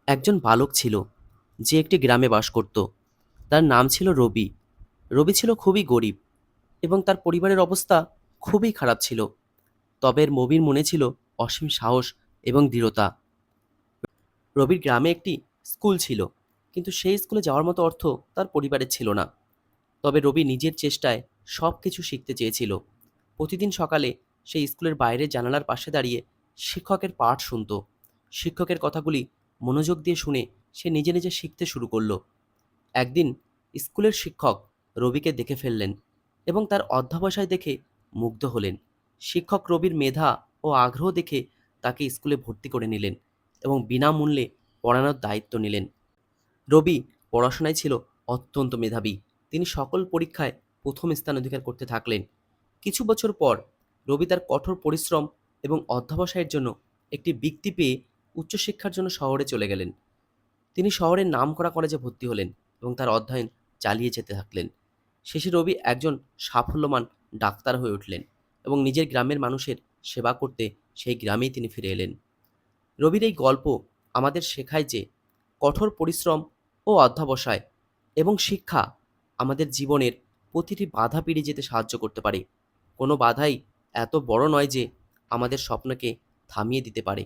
একজন বালক ছিল যে একটি গ্রামে বাস করত। তার নাম ছিল রবি। রবি ছিল খুবই গরিব এবং তার পরিবারের অবস্থা খুবই খারাপ ছিল। তবে রবির মনে ছিল অসীম সাহস এবং দৃঢ়তা। রবির গ্রামে একটি স্কুল ছিল, কিন্তু সেই স্কুলে যাওয়ার মতো অর্থ তার পরিবারের ছিল না। তবে রবি নিজের চেষ্টায় সব কিছু শিখতে চেয়েছিল। প্রতিদিন সকালে সেই স্কুলের বাইরে জানালার পাশে দাঁড়িয়ে শিক্ষকের পাঠ শুনত। শিক্ষকের কথাগুলি মনোযোগ দিয়ে শুনে সে নিজে নিজে শিখতে শুরু করলো। একদিন স্কুলের শিক্ষক রবিকে দেখে ফেললেন এবং তার অধ্যবসায় দেখে মুগ্ধ হলেন। শিক্ষক রবির মেধা ও আগ্রহ দেখে তাকে স্কুলে ভর্তি করে নিলেন এবং বিনামূল্যে পড়ানোর দায়িত্ব নিলেন। রবি পড়াশোনায় ছিল অত্যন্ত মেধাবী। তিনি সকল পরীক্ষায় প্রথম স্থান অধিকার করতে থাকলেন। কিছু বছর পর রবি তার কঠোর পরিশ্রম এবং অধ্যবসায়ের জন্য একটি বৃত্তি পেয়ে উচ্চশিক্ষার জন্য শহরে চলে গেলেন। তিনি শহরের নামকরা কলেজে ভর্তি হলেন এবং তার অধ্যয়ন চালিয়ে যেতে থাকলেন। শেষে রবি একজন সাফল্যবান ডাক্তার হয়ে উঠলেন এবং নিজের গ্রামের মানুষের সেবা করতে সেই গ্রামেই তিনি ফিরে এলেন। রবির এই গল্প আমাদের শেখায় যে কঠোর পরিশ্রম ও অধ্যবসায় এবং শিক্ষা আমাদের জীবনের প্রতিটি বাধা পেরিয়ে যেতে সাহায্য করতে পারে। কোনো বাধাই এত বড় নয় যে আমাদের স্বপ্নকে থামিয়ে দিতে পারে।